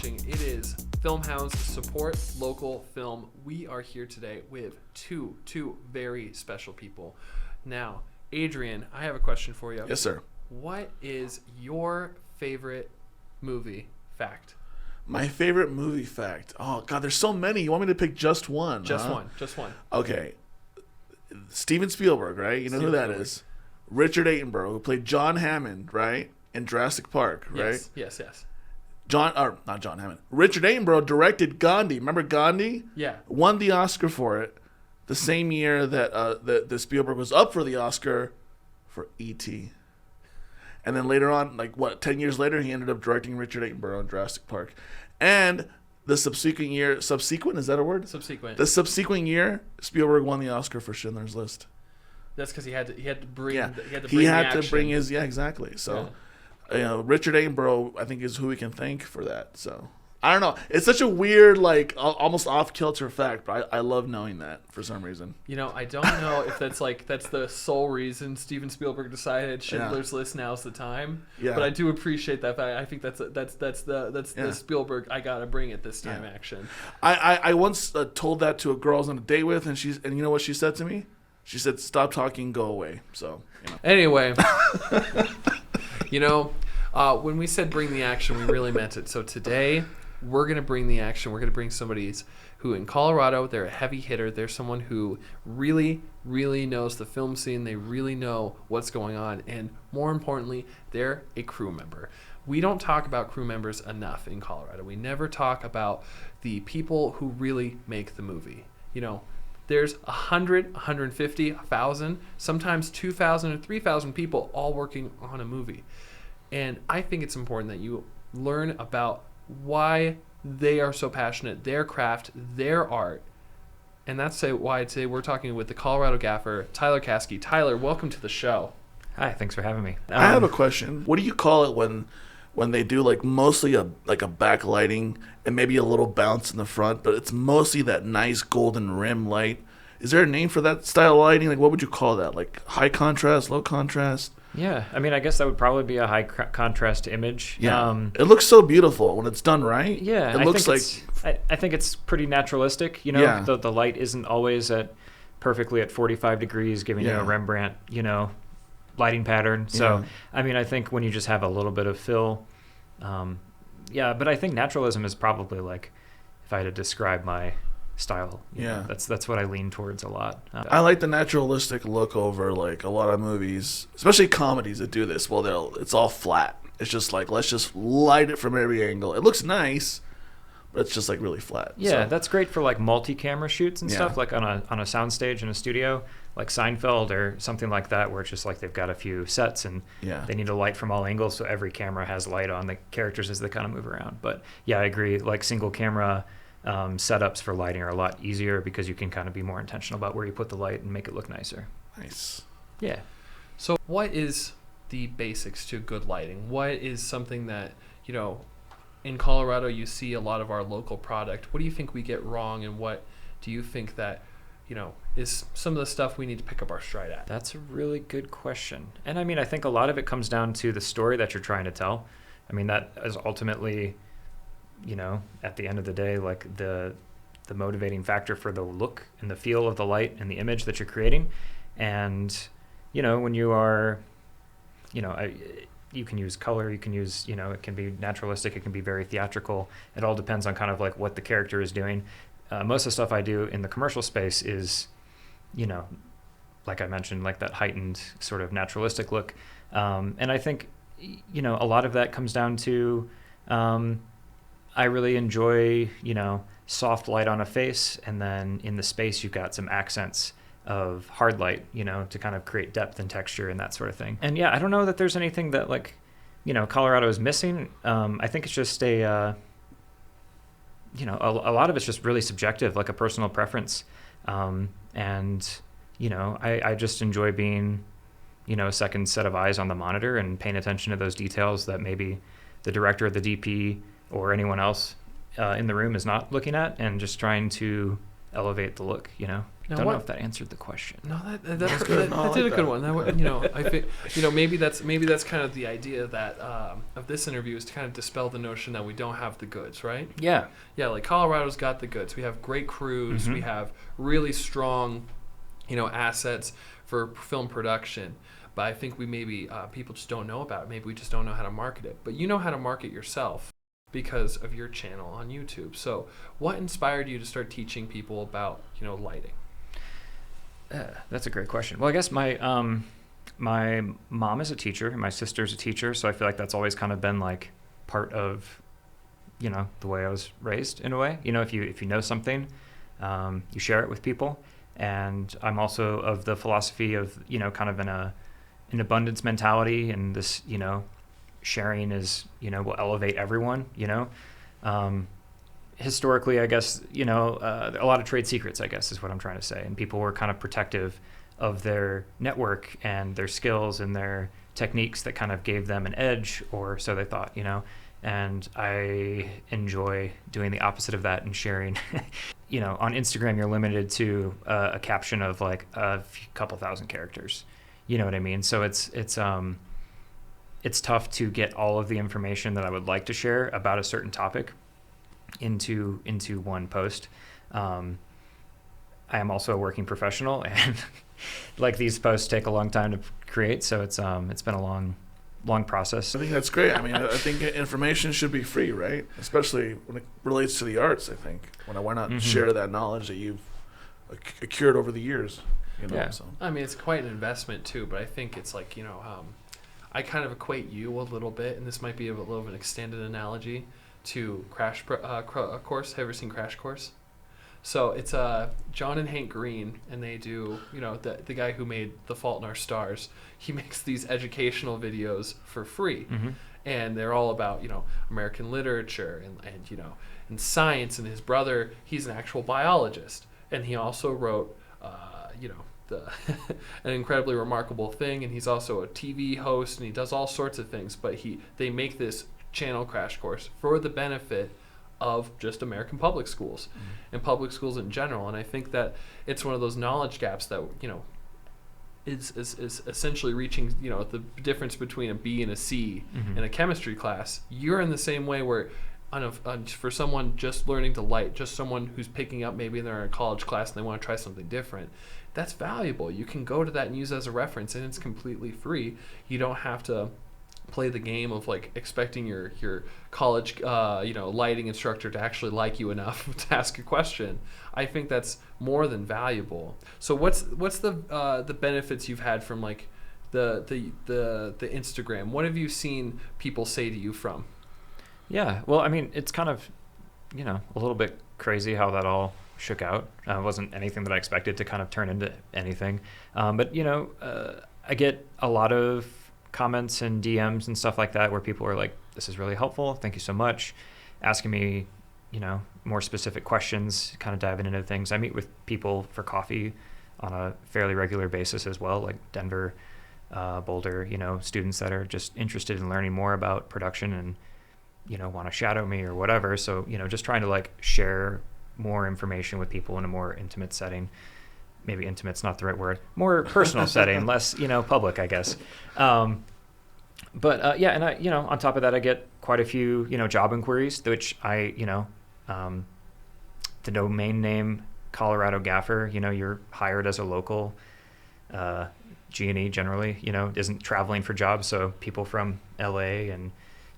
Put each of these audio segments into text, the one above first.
watching. It is Filmhounds Support Local Film. We are here today with two very special people. Now, Adrian, I have a question for you. Yes, sir. What is your favorite movie fact? My favorite movie fact. Oh, God, there's so many. You want me to pick just one? Just one. Okay. Steven Spielberg, right? You know who that is? Richard Attenborough, who played John Hammond, right? In Jurassic Park, right? Yes. Not John Hammond. Richard Attenborough directed Gandhi. Remember Gandhi? Yeah. Won the Oscar for it the same year that the Spielberg was up for the Oscar for E.T. And then later on, 10 years later, he ended up directing Richard Attenborough in Jurassic Park. And the subsequent year, is that a word? Subsequent. The subsequent year, Spielberg won the Oscar for Schindler's List. That's because he had to bring. Yeah, He had to bring his. Yeah, exactly. So, Richard Attenborough, I think, is who we can thank for that. So, I don't know. It's such a weird, almost off kilter fact, but I love knowing that for some reason. I don't know if that's the sole reason Steven Spielberg decided Schindler's List now's the time. Yeah. But I do appreciate that fact. I think that's the Spielberg I gotta bring it this time action. I once told that to a girl I was on a date with, and you know what she said to me? She said, "Stop talking, go away." So, Anyway, when we said bring the action, we really meant it. So today, we're going to bring the action. We're going to bring somebody who in Colorado, they're a heavy hitter. They're someone who really, really knows the film scene. They really know what's going on. And more importantly, they're a crew member. We don't talk about crew members enough in Colorado. We never talk about the people who really make the movie. There's 100, 150, 1,000, sometimes 2,000 or 3,000 people all working on a movie. And I think it's important that you learn about why they are so passionate, their craft, their art. And that's why today we're talking with the Colorado Gaffer, Tyler Caskey. Tyler, welcome to the show. Hi, thanks for having me. I have a question. What do you call it when they do mostly a backlighting and maybe a little bounce in the front, but it's mostly that nice golden rim light? Is there a name for that style of lighting? What would you call that? High contrast, low contrast? Yeah, I guess that would probably be a high contrast image. Yeah, it looks so beautiful when it's done right. Yeah, I think it's pretty naturalistic. The light isn't always perfectly at 45 degrees, giving you a Rembrandt, lighting pattern. So, I think when you just have a little bit of fill, but I think naturalism is probably if I had to describe my style, that's what I lean towards a lot. I like the naturalistic look over a lot of movies, especially comedies that do this. Well, it's all flat. It's just let's just light it from every angle. It looks nice, but it's just really flat. Yeah, that's great for multi-camera shoots and stuff, on a soundstage in a studio, like Seinfeld or something like that, where it's just they've got a few sets and they need a light from all angles, so every camera has light on the characters as they kind of move around. But yeah, I agree. Single camera setups for lighting are a lot easier because you can kind of be more intentional about where you put the light and make it look nicer. Nice. Yeah. So what is the basics to good lighting? What is something that, in Colorado you see a lot of our local product. What do you think we get wrong, and what do you think that, is some of the stuff we need to pick up our stride at? That's a really good question. And I think a lot of it comes down to the story that you're trying to tell. That is ultimately, at the end of the day, the motivating factor for the look and the feel of the light and the image that you're creating. And, when you are, you can use color, you can use, it can be naturalistic, it can be very theatrical. It all depends on kind of what the character is doing. Most of the stuff I do in the commercial space is, like I mentioned, that heightened sort of naturalistic look. And I think, a lot of that comes down to, I really enjoy, soft light on a face, and then in the space you've got some accents of hard light, to kind of create depth and texture and that sort of thing. And I don't know that there's anything that Colorado is missing. I think it's just a lot of it's just really subjective, a personal preference. And I just enjoy being, a second set of eyes on the monitor and paying attention to those details that maybe the director, the DP, or anyone else in the room is not looking at, and just trying to elevate the look, Now, Don't know if that answered the question. No, that's good. that No, I did a like good that. one. I think maybe that's kind of the idea that of this interview is to kind of dispel the notion that we don't have the goods, right? Yeah. Yeah, like Colorado's got the goods. We have great crews. We Mhm. have really strong, assets for film production. But I think we maybe people just don't know about it. Maybe we just don't know how to market it. But you know how to market yourself because of your channel on YouTube. So, what inspired you to start teaching people about lighting? That's a great question. Well, I guess my mom is a teacher and my sister's a teacher, so I feel like that's always kind of been like part of the way I was raised in a way. If you know something, you share it with people. And I'm also of the philosophy of kind of an abundance mentality, and this sharing is will elevate everyone. Historically, I guess, a lot of trade secrets, I guess, is what I'm trying to say. And people were kind of protective of their network and their skills and their techniques that kind of gave them an edge, or so they thought, And I enjoy doing the opposite of that and sharing. On Instagram, you're limited to a caption of like couple thousand characters. You know what I mean? So it's tough to get all of the information that I would like to share about a certain topic into one post. I am also a working professional, and like these posts take a long time to create, so it's been a long process. I think that's great. I mean, I think information should be free, right? Especially when it relates to the arts. I think why not share that knowledge that you've accrued over the years? Yeah. So. I mean, it's quite an investment too, but I think it's like I kind of equate you a little bit, and this might be a little of an extended analogy to Crash Course. Have you ever seen Crash Course? So it's John and Hank Green, and they do, the guy who made The Fault in Our Stars. He makes these educational videos for free, and they're all about American literature and science. And his brother, he's an actual biologist, and he also wrote an incredibly remarkable thing. And he's also a TV host, and he does all sorts of things. But they make this channel Crash Course for the benefit of just American public schools and public schools in general. And I think that it's one of those knowledge gaps that is essentially reaching the difference between a B and a C in a chemistry class. You're in the same way where for someone just learning to light, just someone who's picking up, maybe they're in a college class and they want to try something different, that's valuable. You can go to that and use it as a reference, and it's completely free. You don't have to play the game of like expecting your college lighting instructor to actually like you enough to ask a question. I think that's more than valuable. So what's the benefits you've had from like the Instagram? What have you seen people say to you from? Yeah, well, I mean, it's kind of a little bit crazy how that all shook out. It wasn't anything that I expected to kind of turn into anything, but I get a lot of comments and DMs and stuff like that where people are like, this is really helpful, thank you so much, asking me more specific questions, kind of diving into things. I meet with people for coffee on a fairly regular basis as well, like Denver, Boulder, students that are just interested in learning more about production and want to shadow me or whatever. So just trying to like share more information with people in a more intimate setting. Maybe intimate's not the right word. More personal setting, less, public, I guess. But yeah, and I, on top of that, I get quite a few, job inquiries, which I, the domain name Colorado Gaffer, you're hired as a local. G&E generally, isn't traveling for jobs. So people from LA and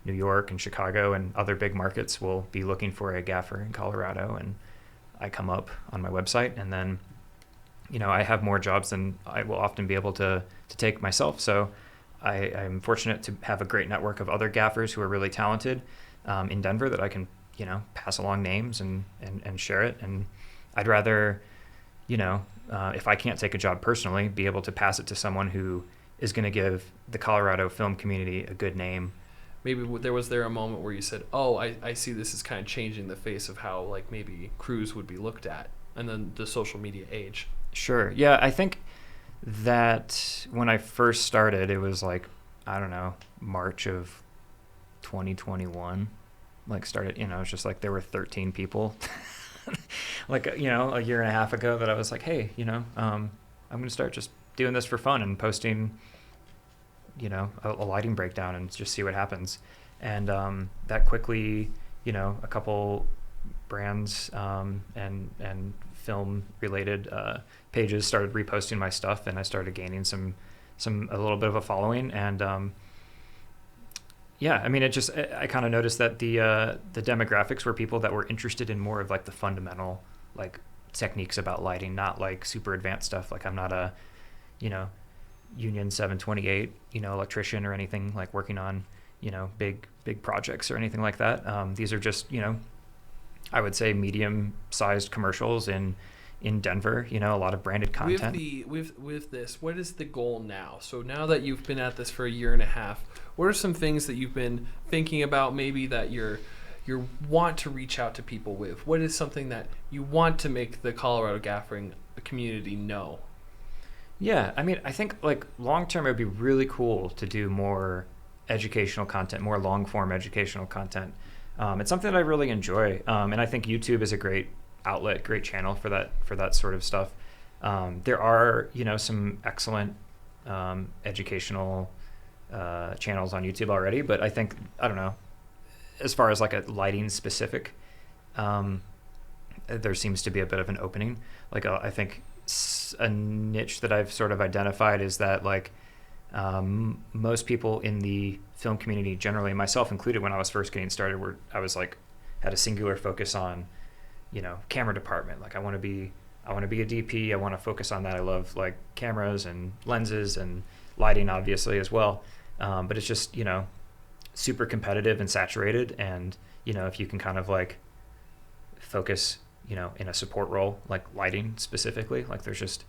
New York and Chicago and other big markets will be looking for a gaffer in Colorado, and I come up on my website, and then I have more jobs than I will often be able to take myself. So I'm fortunate to have a great network of other gaffers who are really talented in Denver that I can, pass along names and share it. And I'd rather, if I can't take a job personally, be able to pass it to someone who is going to give the Colorado film community a good name. Maybe was there a moment where you said, oh, I see this is kind of changing the face of how like maybe crews would be looked at, and then the social media age? Sure. Yeah, I think that when I first started, it was like, I don't know, March of 2021. Like started, it's just like there were 13 people like, you know, a year and a half ago that I was like, hey, you know, I'm going to start just doing this for fun and posting, you know, a lighting breakdown and just see what happens. And that quickly, you know, a couple brands and film related pages started reposting my stuff, and I started gaining a little bit of a following. And yeah, I mean, I kind of noticed that the demographics were people that were interested in more of like the fundamental like techniques about lighting, not like super advanced stuff. Like I'm not a, you know, Union 728, you know, electrician or anything like working on, you know, big projects or anything like that. These are just, you know, I would say medium-sized commercials in Denver. You know, a lot of branded content. With this, what is the goal now? So now that you've been at this for a year and a half, what are some things that you've been thinking about? Maybe that you want to reach out to people with. What is something that you want to make the Colorado gaffering community know? Yeah, I mean, I think like long term, it would be really cool to do more educational content, more long form educational content. It's something that I really enjoy, and I think YouTube is a great outlet, great channel for that sort of stuff. There are, you know, some excellent educational channels on YouTube already, but I think, I don't know, as far as like a lighting specific, there seems to be a bit of an opening. Like I think a niche that I've sort of identified is that like most people in the film community generally, myself included when I was first getting started, I was like had a singular focus on, you know, camera department. Like I want to be a DP. I want to focus on that. I love like cameras and lenses and lighting obviously as well. But it's just, you know, super competitive and saturated. And, you know, if you can kind of like focus, you know, in a support role, like lighting specifically, like there's just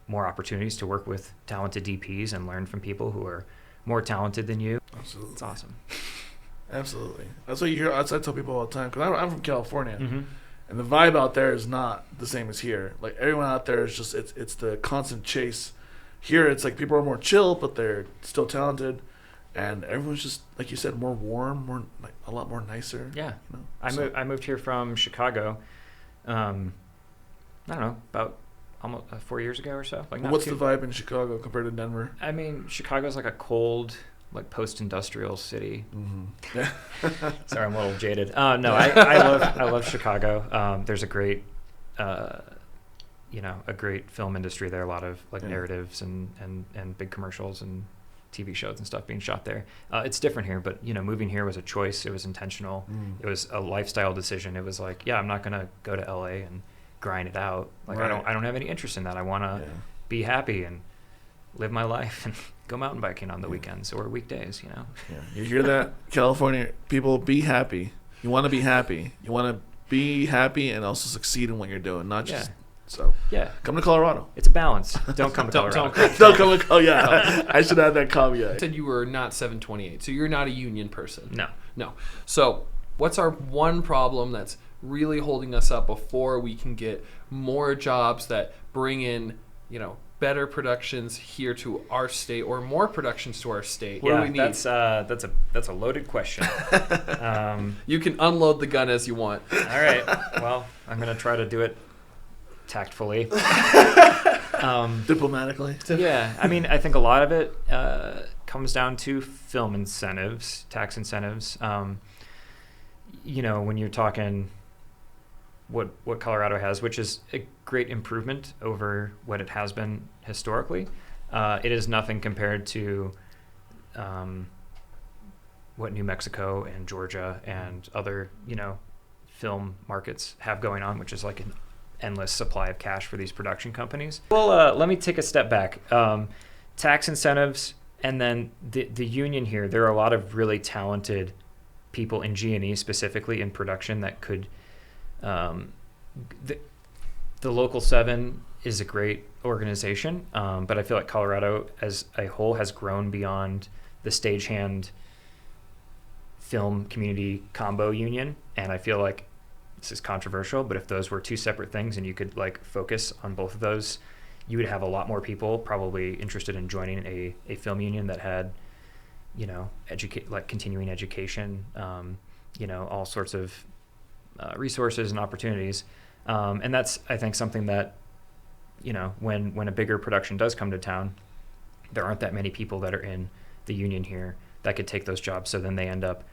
more opportunities to work with talented DPs and learn from people who are more talented than you. Absolutely. It's awesome. Absolutely. That's what you hear. That's what I tell people all the time, because I'm from California. Mm-hmm. And the vibe out there is not the same as here. Like everyone out there is just it's the constant chase. Here it's like people are more chill, but they're still talented, and everyone's just like you said, more warm, more like a lot more nicer. Yeah, you know? I moved here from Chicago. I don't know, about almost 4 years ago or so. Like, what's the vibe in Chicago compared to Denver? I mean, Chicago's like a cold, like post-industrial city. Mm-hmm. Yeah. Sorry, I'm a little jaded. No, I love Chicago. There's a great, you know, a great film industry there. A lot of like narratives and big commercials and TV shows and stuff being shot there. It's different here, but you know, moving here was a choice. It was intentional. It was a lifestyle decision. It was like, yeah, I'm not gonna go to LA and grind it out. Like right. I don't have any interest in that. I want to be happy and live my life and go mountain biking on the weekends or weekdays, you know. Yeah. You hear that, California people? Be happy. You want to be happy. You want to be happy and also succeed in what you're doing, not just. So come to Colorado. It's a balance. Don't come to Colorado. Don't come to Colorado. Yeah, I should add that caveat. You said you were not 728, so you're not a union person. No. So what's our one problem that's really holding us up before we can get more jobs that bring in, you know, better productions here to our state or more productions to our state? What do we need? That's a loaded question. You can unload the gun as you want. All right. Well, I'm gonna try to do it tactfully, diplomatically. Yeah, I mean, I think a lot of it comes down to film incentives, tax incentives. You know, when you're talking what Colorado has, which is a great improvement over what it has been historically, it is nothing compared to what New Mexico and Georgia and other, you know, film markets have going on, which is like an endless supply of cash for these production companies. Well, let me take a step back. Tax incentives, and then the union here, there are a lot of really talented people in G&E, specifically in production, that could the Local 7 is a great organization, but I feel like Colorado as a whole has grown beyond the stagehand film community combo union, and I feel like this is controversial, but if those were two separate things and you could like focus on both of those, you would have a lot more people probably interested in joining a film union that had, you know, continuing education, you know, all sorts of resources and opportunities. And that's, I think, something that, when a bigger production does come to town, there aren't that many people that are in the union here that could take those jobs. So then they end up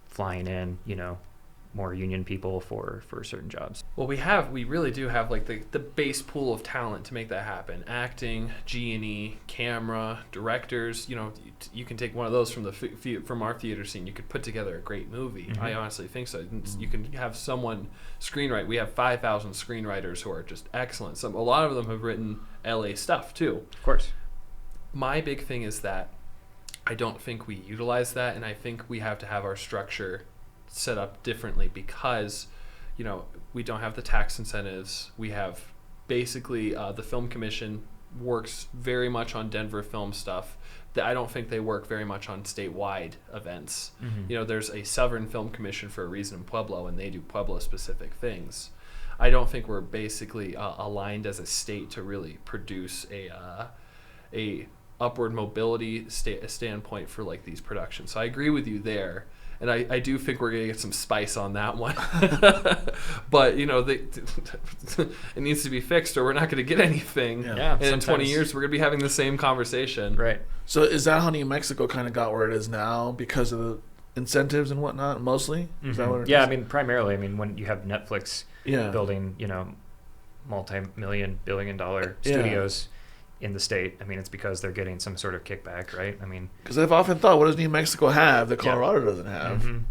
flying in, more union people for certain jobs. Well, we really do have like the base pool of talent to make that happen. Acting, G&E, camera, directors. You can take one of those from from our theater scene. You could put together a great movie. Mm-hmm. I honestly think so. You can have someone screenwrite. We have 5,000 screenwriters who are just excellent. A lot of them have written LA stuff too. Of course. My big thing is that I don't think we utilize that, and I think we have to have our structure set up differently because we don't have the tax incentives. We have basically the film commission works very much on Denver film stuff that I don't think they work very much on statewide events. Mm-hmm. There's a Southern Film Commission for a reason in Pueblo, and they do Pueblo specific things. I don't think we're basically aligned as a state to really produce a upward mobility standpoint for like these productions. So I agree with you there. And I do think we're going to get some spice on that one. But, it needs to be fixed or we're not going to get anything. Yeah, and in 20 years, we're going to be having the same conversation. Right. So is that how New Mexico kind of got where it is now because of the incentives and whatnot, mostly? Is that what it Yeah, is? I mean, primarily, when you have Netflix Yeah. building, multi-million, billion-dollar studios in the state, I mean, it's because they're getting some sort of kickback, right? I mean, Because I've often thought, what does New Mexico have that Colorado doesn't have? Mhm.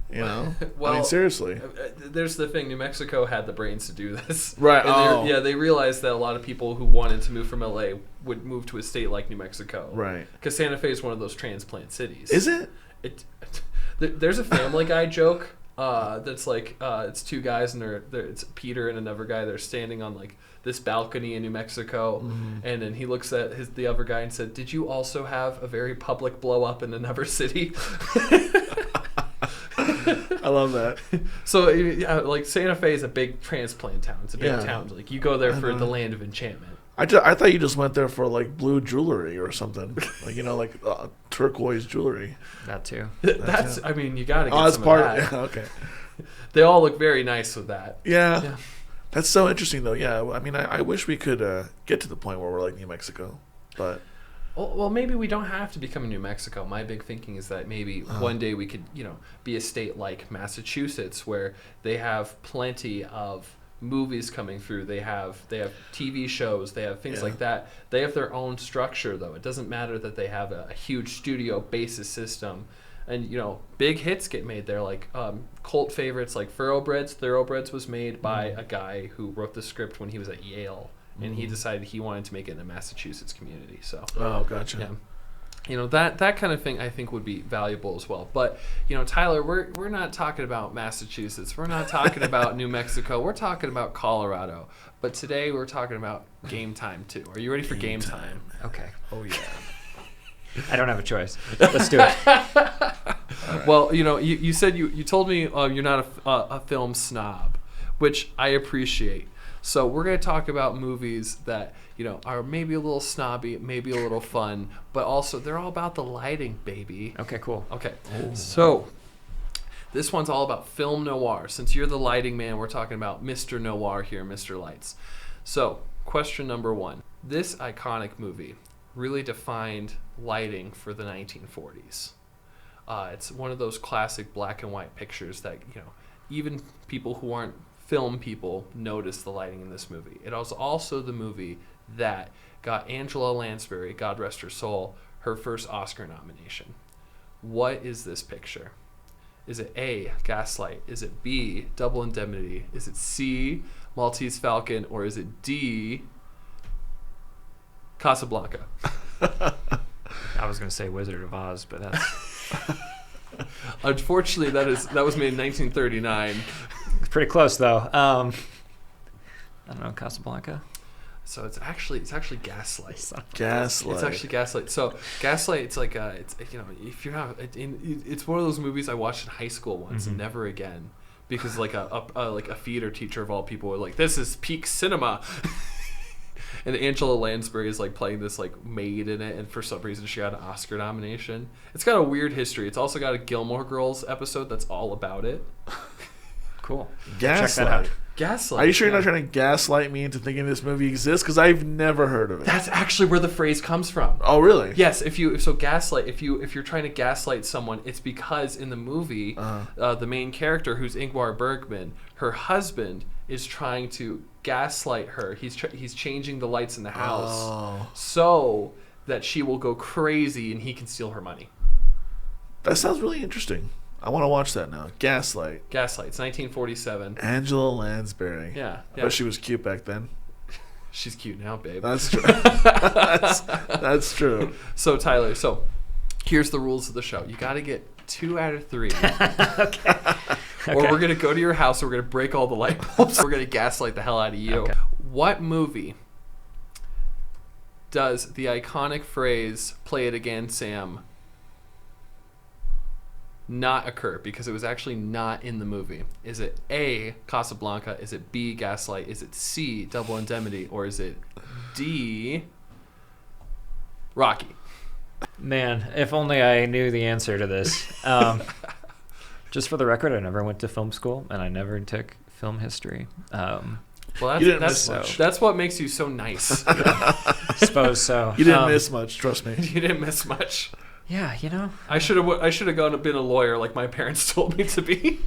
Well, I mean, seriously. There's the thing. New Mexico had the brains to do this. Right. And they realized that a lot of people who wanted to move from LA would move to a state like New Mexico. Right. Because Santa Fe is one of those transplant cities. Is it? There's a Family Guy joke that's like it's two guys and it's Peter and another guy. They're standing on like this balcony in New Mexico, and then he looks at the other guy and said, "Did you also have a very public blow up in another city?" I love that. So like Santa Fe is a big transplant town. It's a big Yeah. town. Like you go there for the land of enchantment. I thought you just went there for like blue jewelry or something, like turquoise jewelry. that too. That's I mean you got to get That's some part of that. Yeah, okay. They all look very nice with that. Yeah. That's so interesting, though. Yeah, I mean, I wish we could get to the point where we're like New Mexico, but Well, maybe we don't have to become a New Mexico. My big thinking is that maybe one day we could, be a state like Massachusetts where they have plenty of movies coming through. They have TV shows. They have things like that. They have their own structure, though. It doesn't matter that they have a huge studio basis system. And, big hits get made there, like cult favorites like Thoroughbreds. Thoroughbreds was made by a guy who wrote the script when he was at Yale, and he decided he wanted to make it in the Massachusetts community. So, gotcha. Yeah. That kind of thing I think would be valuable as well. But, Tyler, we're not talking about Massachusetts. We're not talking about New Mexico. We're talking about Colorado. But today we're talking about game time, too. Are you ready for game time? Okay. Oh yeah. I don't have a choice. Let's do it. Right. Well, you said you told me you're not a film snob, which I appreciate. So we're going to talk about movies that, are maybe a little snobby, maybe a little fun, but also they're all about the lighting, baby. Okay, cool. Okay. So this one's all about film noir. Since you're the lighting man, we're talking about Mr. Noir here, Mr. Lights. So, question number 1. This iconic movie really defined lighting for the 1940s. It's one of those classic black and white pictures that, even people who aren't film people notice the lighting in this movie. It was also the movie that got Angela Lansbury, God rest her soul, her first Oscar nomination. What is this picture? Is it A, Gaslight? Is it B, Double Indemnity? Is it C, Maltese Falcon? Or is it D, Casablanca? I was going to say Wizard of Oz, but that's Unfortunately, that was made in 1939. it's pretty close, though. I don't know, Casablanca? So it's actually Gaslight. Gaslight. It's actually Gaslight. So Gaslight, it's like if you're not, it's one of those movies I watched in high school once and never again, because like a theater teacher of all people were like, this is peak cinema. And Angela Lansbury is like playing this like maid in it, and for some reason she got an Oscar nomination. It's got a weird history. It's also got a Gilmore Girls episode that's all about it. Cool. Gaslight. Check that out. Gaslight. Are you sure you're yeah. not trying to gaslight me into thinking this movie exists? Because I've never heard of it. That's actually where the phrase comes from. Oh, really? Yes, gaslight. If you're trying to gaslight someone, it's because in the movie, the main character, who's Ingmar Bergman, her husband is trying to gaslight her. He's changing the lights in the house so that she will go crazy and he can steal her money. That sounds really interesting. I want to watch that now. Gaslight. It's 1947. Angela Lansbury. Yeah. I bet she was cute back then. She's cute now, babe. That's true. that's true. So Tyler, here's the rules of the show. You got to get 2 out of 3. Or we're going to go to your house and we're going to break all the light bulbs. We're going to gaslight the hell out of you. Okay. What movie does the iconic phrase, "Play it again, Sam," not occur? Because it was actually not in the movie. Is it A, Casablanca? Is it B, Gaslight? Is it C, Double Indemnity? Or is it D, Rocky? Man, if only I knew the answer to this. Just for the record, I never went to film school, and I never took film history. Well, You didn't miss much. that's what makes you so nice. Suppose so. You didn't miss much, trust me. You didn't miss much. Yeah, you know. I should have gone and been a lawyer like my parents told me to be.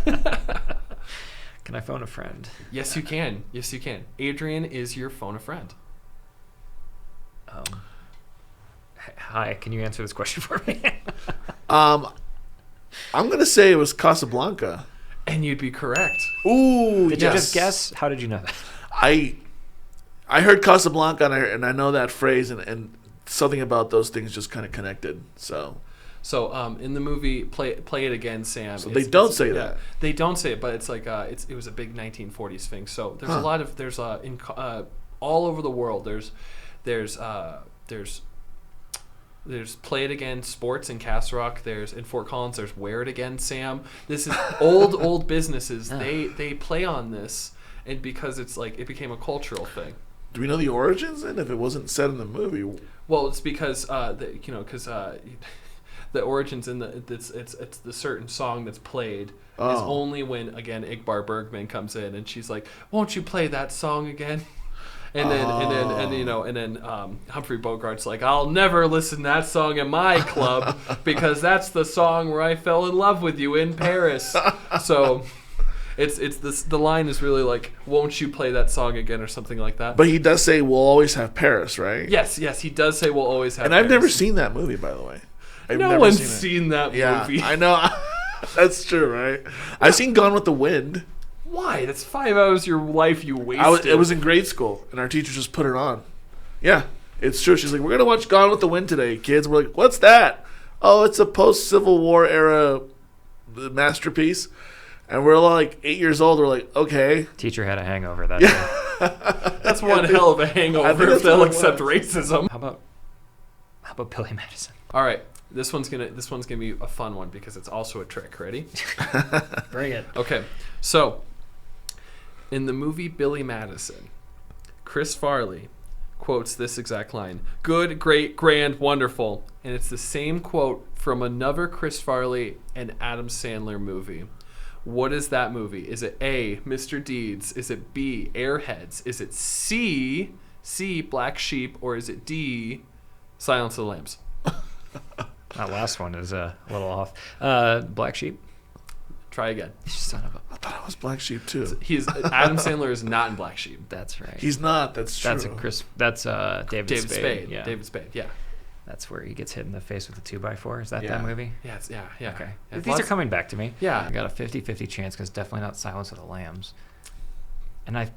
Can I phone a friend? Yes, you can. Adrian is your phone a friend. Hi, can you answer this question for me? I'm going to say it was Casablanca. And you'd be correct. Ooh, Did you just guess? How did you know that? I heard Casablanca and I know that phrase and something about those things just kind of connected. So in the movie Play It Again, Sam. So they don't say that. They don't say it, but it's like it was a big 1940s thing. So there's a lot of all over the world. There's Play It Again Sports in Castle Rock. There's in Fort Collins. There's Wear It Again, Sam. This is old businesses. They play on this, and because it's like it became a cultural thing. Do we know the origins then? If it wasn't said in the movie, well, it's because the origins in it's the certain song that's played is only when again Ingmar Bergman comes in and she's like, "Won't you play that song again?" And then Humphrey Bogart's like, "I'll never listen to that song in my club because that's the song where I fell in love with you in Paris." So it's this. The line is really like, "Won't you play that song again?" or something like that. But he does say we'll always have Paris, right? Yes, he does say we'll always have. And Paris. I've never seen that movie, by the way. No one's seen that movie. I know. That's true, right? I've seen Gone with the Wind. Why? That's 5 hours of your life you wasted. It was in grade school, and our teacher just put it on. Yeah, it's true. She's like, "We're going to watch Gone with the Wind today, kids." We're like, "What's that?" "Oh, it's a post-Civil War era masterpiece." And we're like 8 years old. We're like, okay. Teacher had a hangover that day. That's one hell of a hangover if they'll accept racism. How about Billy Madison? All right. This one's gonna be a fun one because it's also a trick. Ready? Bring it. Okay. So, in the movie Billy Madison, Chris Farley quotes this exact line: "Good, great, grand, wonderful," and it's the same quote from another Chris Farley and Adam Sandler movie. What is that movie? Is it A, Mr. Deeds? Is it B, Airheads? Is it C, Black Sheep? Or is it D, Silence of the Lambs? That last one is a little off. Black Sheep. Try again. Son of a... I thought it was Black Sheep too. Adam Sandler is not in Black Sheep. That's right. He's not. That's true. That's David Spade. Yeah. David Spade. Yeah. That's where he gets hit in the face with a 2x4. Is that movie? Yeah. Yeah. Okay. Yeah, These are coming back to me. Yeah. I got a 50-50 chance because definitely not Silence of the Lambs. And I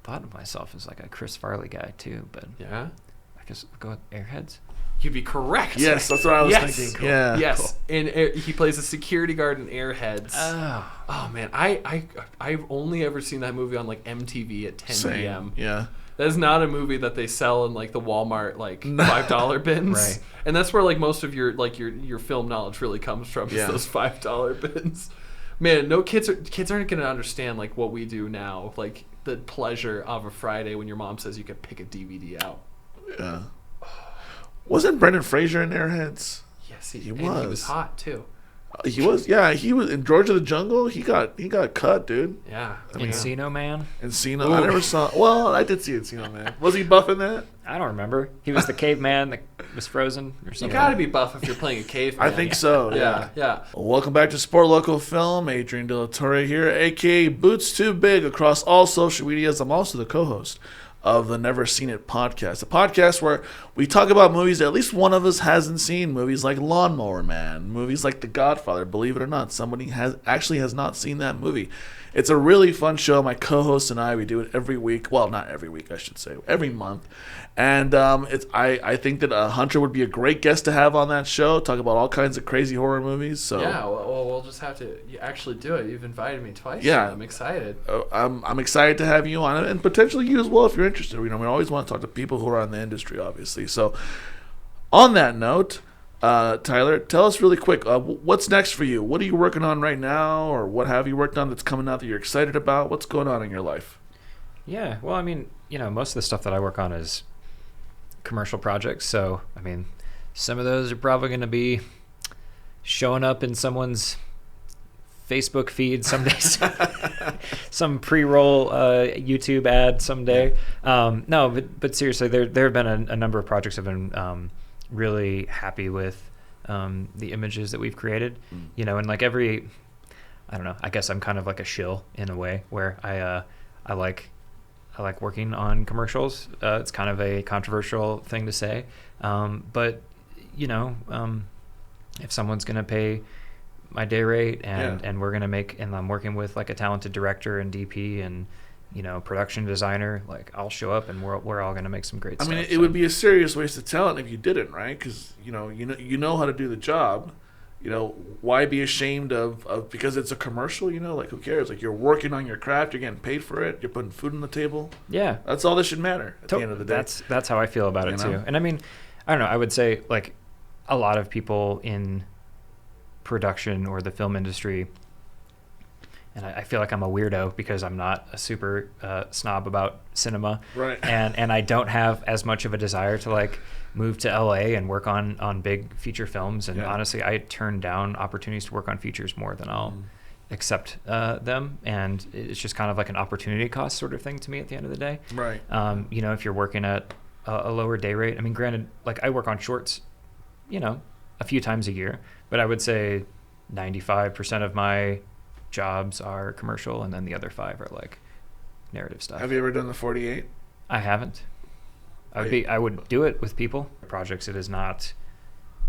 thought of myself as like a Chris Farley guy too, but yeah, I guess we'll go with Airheads. You'd be correct. Yes, that's what I was thinking. Cool. Yeah. Yes, and he plays a security guard in Airheads. Oh man, I've only ever seen that movie on like MTV at 10 p.m. Yeah. That is not a movie that they sell in like the Walmart like $5 bins. Right. And that's where like most of your film knowledge really comes from, is those $5 bins. Man, no kids aren't gonna understand like what we do now, like the pleasure of a Friday when your mom says you can pick a DVD out. Yeah. Wasn't Brendan Fraser in Airheads? Yes, he was. He was hot too. He was, yeah, he was in George of the Jungle. He got cut, dude. Yeah. Encino Man? Encino, I never saw. Well, I did see Encino Man. Was he buff in that? I don't remember. He was the caveman that was frozen or You something. gotta be buff if you're playing a caveman. I think so. Yeah, yeah. Well, welcome back to Sport Local Film. Adrian De La Torre here, aka Boots Too Big, across all social medias. I'm also the co-host of the Never Seen It podcast, a podcast where we talk about movies that at least one of us hasn't seen. Movies like Lawnmower Man, movies like The Godfather. Believe it or not, somebody has not seen that movie. It's a really fun show. My co-host and I, we do it every week. Well, not every week, I should say, every month. And I think that Hunter would be a great guest to have on that show. Talk about all kinds of crazy horror movies. So yeah, well, we'll just have to actually do it. You've invited me twice. Yeah. So I'm excited. I'm excited to have you on it, and potentially you as well if you're interested. You know, we always want to talk to people who are in the industry, obviously. So, on that note, Tyler, tell us really quick, what's next for you? What are you working on right now, or what have you worked on that's coming out that you're excited about? What's going on in your life? Yeah, well, I mean, most of the stuff that I work on is commercial projects. So, I mean, some of those are probably going to be showing up in someone's Facebook feed someday. Some pre-roll YouTube ad someday. No, but seriously, there have been a number of projects I've been really happy with the images that we've created. And like I don't know, I guess I'm kind of like a shill in a way where I like working on commercials. It's kind of a controversial thing to say, but if someone's going to pay my day rate and we're going to make, and I'm working with like a talented director and DP and production designer, like I'll show up and we're all going to make some great stuff. I mean, it would be a serious waste of talent if you didn't, right? Because you know how to do the job. Why be ashamed of because it's a commercial? Like who cares? Like you're working on your craft, you're getting paid for it, you're putting food on the table. Yeah, that's all that should matter at the end of the day. That's how I feel about it too. And I mean, I don't know. I would say like a lot of people in production or the film industry, and I feel like I'm a weirdo because I'm not a super snob about cinema, right? And I don't have as much of a desire to like move to LA and work on big feature films. And honestly, I turn down opportunities to work on features more than I'll accept them. And it's just kind of like an opportunity cost sort of thing to me at the end of the day. Right. If you're working at a lower day rate, I mean, granted, like I work on shorts, a few times a year, but I would say 95% of my jobs are commercial, and then the other 5 are like narrative stuff. Have you ever done the 48? I haven't. I would do it with people. Projects, it is not,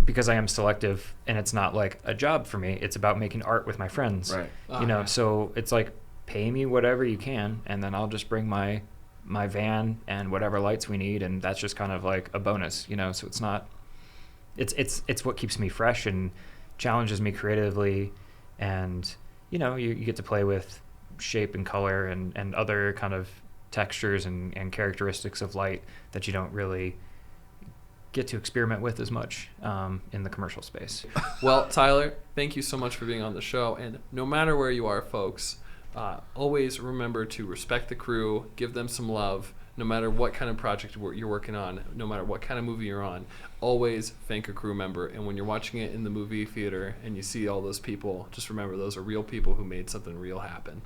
because I am selective, and it's not like a job for me. It's about making art with my friends. Right. So it's like pay me whatever you can, and then I'll just bring my van and whatever lights we need, and that's just kind of like a bonus. So it's not. It's what keeps me fresh and challenges me creatively, and you get to play with shape and color and other kind of textures and characteristics of light that you don't really get to experiment with as much in the commercial space. Well, Tyler, thank you so much for being on the show. And no matter where you are, folks, always remember to respect the crew, give them some love, no matter what kind of project you're working on, no matter what kind of movie you're on. Always thank a crew member. And when you're watching it in the movie theater and you see all those people, just remember those are real people who made something real happen.